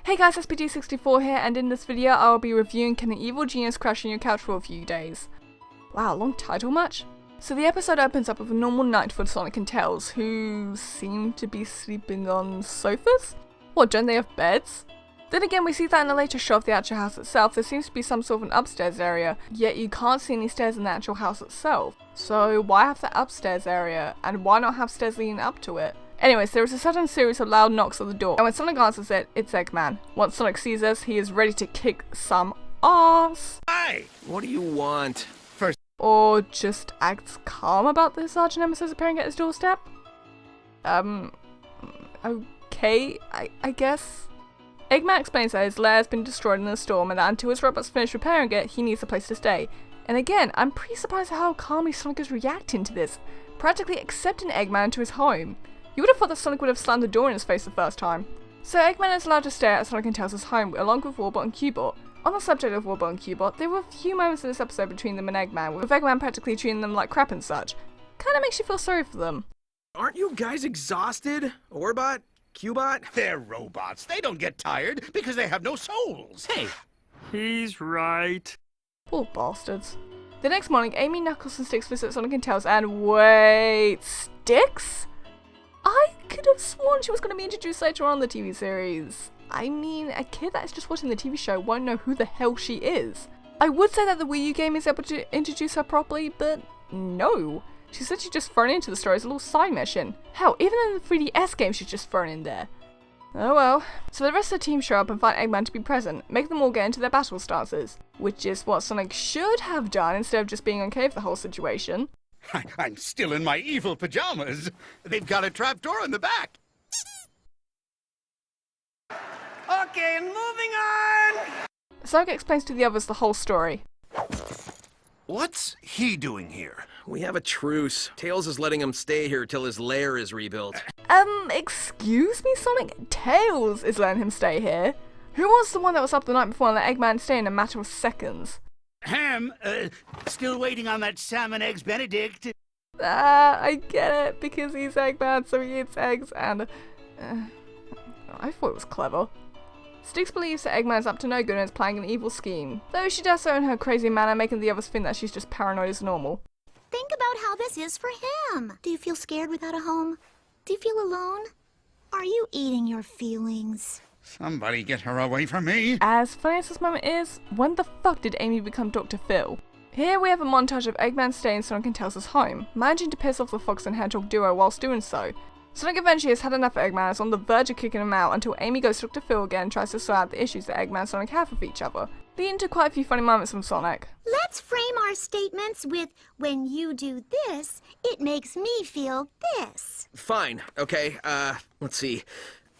Hey guys, SPD64 here, and in this video I will be reviewing Can an Evil Genius Crash on Your Couch for a Few Days. Wow, long title much? So the episode opens up with a normal night for Sonic and Tails, who seem to be sleeping on sofas? What, don't they have beds? Then again, we see that in a later shot of the actual house itself, there seems to be some sort of an upstairs area, yet you can't see any stairs in the actual house itself. So why have the upstairs area, and why not have stairs leading up to it? Anyways, there is a sudden series of loud knocks at the door, and when Sonic answers it, it's Eggman. Once Sonic sees us, he is ready to kick some ass. Hi! What do you want? First, Or just acts calm about this Arch Nemesis appearing at his doorstep? Okay, I guess. Eggman explains that his lair has been destroyed in the storm and that until his robots finish repairing it, he needs a place to stay. And again, I'm pretty surprised at how calmly Sonic is reacting to this, practically accepting Eggman into his home. You would have thought that Sonic would have slammed the door in his face the first time. So Eggman is allowed to stay at Sonic and Tails' home, along with Warbot and Cubot. On the subject of Warbot and Cubot, there were a few moments in this episode between them and Eggman, with Eggman practically treating them like crap and such. Kinda makes you feel sorry for them. aren't you guys exhausted? Orbot? Cubot? They're robots. They don't get tired because they have no souls. Hey! He's right. Poor bastards. The next morning, Amy, Knuckles, and Sticks visit Sonic and Tails, and wait, Sticks? I could have sworn she was going to be introduced later on in the TV series. I mean, a kid that is just watching the TV show won't know who the hell she is. I would say that the Wii U game is able to introduce her properly, but no. She's literally just thrown into the story as a little side mission. Hell, even in the 3DS game she's just thrown in there. Oh well. So the rest of the team show up and find Eggman to be present, make them all get into their battle stances, which is what Sonic should have done instead of just being okay with the whole situation. I'm still in my evil pajamas. They've got a trapdoor in the back. Okay, and moving on. Sonic explains to the others the whole story. What's he doing here? We have a truce. Tails is letting him stay here till his lair is rebuilt. Excuse me, Sonic? Tails is letting him stay here? Who was the one that was up the night before and let Eggman stay in a matter of seconds? Still waiting on that salmon eggs Benedict. I get it, because he's Eggman, so he eats eggs, and I thought it was clever. Sticks believes that Eggman is up to no good and is planning an evil scheme, though she does so in her crazy manner, making the others think that she's just paranoid as normal. Think about how this is for him. Do you feel scared without a home? Do you feel alone? Are you eating your feelings? Somebody get her away from me. As funny as this moment is, when the fuck did Amy become Dr. Phil? Here we have a montage of Eggman staying in Sonic and Tails' home, managing to piss off the Fox and Hedgehog duo whilst doing so. Sonic eventually has had enough of Eggman and is on the verge of kicking him out until Amy goes to Dr. Phil again and tries to sort out the issues that Eggman and Sonic have with each other, leading to quite a few funny moments from Sonic. Let's frame our statements with, when you do this, it makes me feel this. Fine, okay, let's see.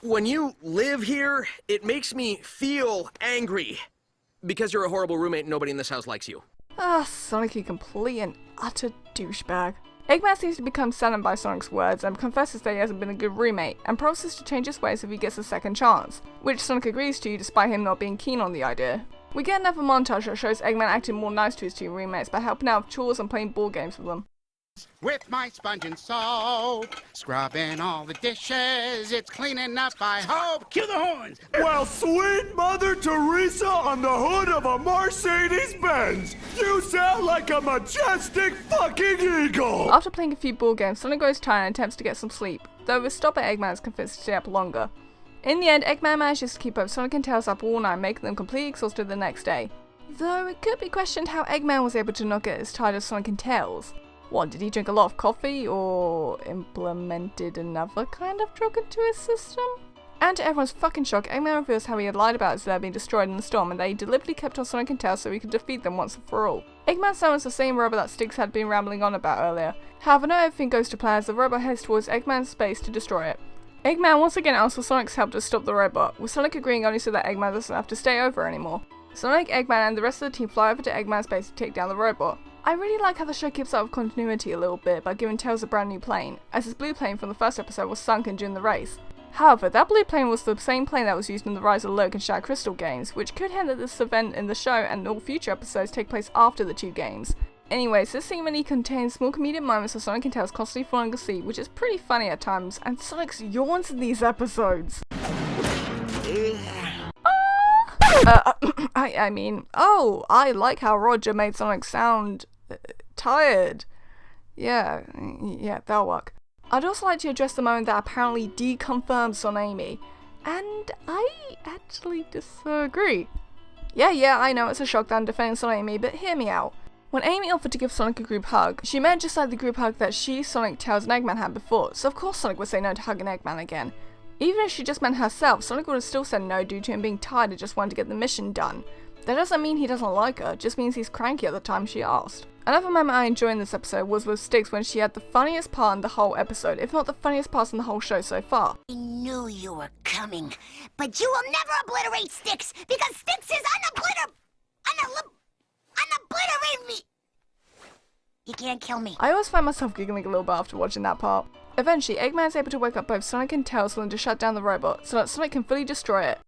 When you live here, it makes me feel angry. Because you're a horrible roommate and nobody in this house likes you. Sonic, you complete and utter douchebag. Eggman seems to become saddened by Sonic's words and confesses that he hasn't been a good roommate, and promises to change his ways if he gets a second chance, which Sonic agrees to despite him not being keen on the idea. We get another montage that shows Eggman acting more nice to his two roommates by helping out with chores and playing board games with them. With my sponge and soap, scrubbing all the dishes. It's clean enough, I hope. Cue the horns. Well, sweet Mother Teresa on the hood of a Mercedes-Benz. You sound like a majestic fucking eagle. After playing a few board games, Sonic grows tired and attempts to get some sleep, though with stop at Eggman is convinced to stay up longer. In the end, Eggman manages to keep both Sonic and Tails up all night, making them completely exhausted the next day. Though it could be questioned how Eggman was able to not get as tired as Sonic and Tails. What, did he drink a lot of coffee, or implemented another kind of drug into his system? And to everyone's fucking shock, Eggman reveals how he had lied about his lair being destroyed in the storm and that he deliberately kept on Sonic and Tails so he could defeat them once and for all. Eggman summons the same robot that Sticks had been rambling on about earlier. However, not everything goes to plan as the robot heads towards Eggman's space to destroy it. Eggman once again asks for Sonic's help to stop the robot, with Sonic agreeing only so that Eggman doesn't have to stay over anymore. Sonic, Eggman, and the rest of the team fly over to Eggman's base to take down the robot. I really like how the show keeps up with continuity a little bit by giving Tails a brand new plane, as his blue plane from the first episode was sunken during the race. However, that blue plane was the same plane that was used in the Rise of Lurk and Shadow Crystal games, which could hint that this event in the show and all future episodes take place after the two games. Anyways, this scene really contains small comedic moments of Sonic and Tails constantly falling asleep, which is pretty funny at times, and Sonic's yawns in these episodes. I mean, oh, I like how Roger made Sonic sound tired. Yeah, that'll work. I'd also like to address the moment that apparently deconfirms on Amy, and I actually disagree. Yeah, I know it's a shock that I'm defending Sonic Amy, but hear me out. When Amy offered to give Sonic a group hug, she meant just like the group hug that she, Sonic, Tails, and Eggman had before, so of course Sonic would say no to hugging Eggman again. Even if she just meant herself, Sonic would have still said no due to him being tired and just wanting to get the mission done. That doesn't mean he doesn't like her, just means he's cranky at the time she asked. Another moment I enjoyed in this episode was with Styx when she had the funniest part in the whole episode, if not the funniest part in the whole show so far. I knew you were coming, but you will never obliterate Styx, because Styx is unobliterating me! You can't kill me. I always find myself giggling a little bit after watching that part. Eventually, Eggman is able to wake up both Sonic and Tails for them to shut down the robot, so that Sonic can fully destroy it.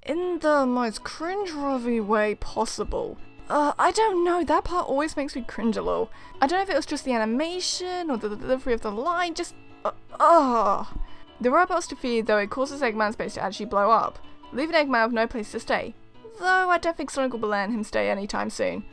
In the most cringe-worthy way possible. I don't know, that part always makes me cringe a little. I don't know if it was just the animation or the delivery of the line, just The robot's defeated, though it causes Eggman's base to actually blow up, leaving Eggman with no place to stay. Though I don't think Sonic will be letting him stay anytime soon.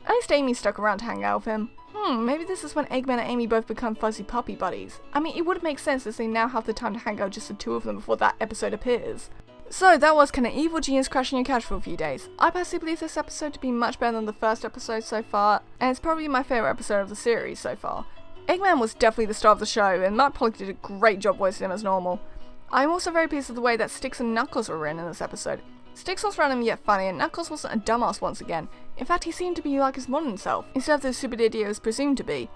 At least Amy stuck around to hang out with him. Maybe this is when Eggman and Amy both become fuzzy puppy buddies. I mean, it would make sense as they now have the time to hang out just the two of them before that episode appears. So that was Can an Evil Genius Crashing Your Couch for a few days. I personally believe this episode to be much better than the first episode so far, and it's probably my favourite episode of the series so far. Eggman was definitely the star of the show, and Matt Pollock did a great job voicing him as normal. I'm also very pleased with the way that Styx and Knuckles were in this episode. Styx was random yet funny, and Knuckles wasn't a dumbass once again. In fact, he seemed to be like his modern self, instead of the stupid idiot he was presumed to be.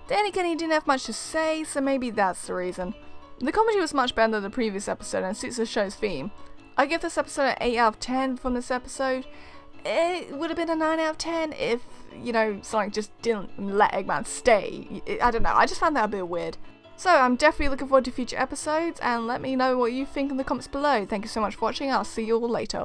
Then again, he didn't have much to say, so maybe that's the reason. The comedy was much better than the previous episode and suits the show's theme. I give this episode an 8 out of 10 from this episode. It would have been a 9 out of 10 if, Sonic just didn't let Eggman stay. I don't know, I just found that a bit weird. So I'm definitely looking forward to future episodes, and let me know what you think in the comments below. Thank you so much for watching, I'll see you all later.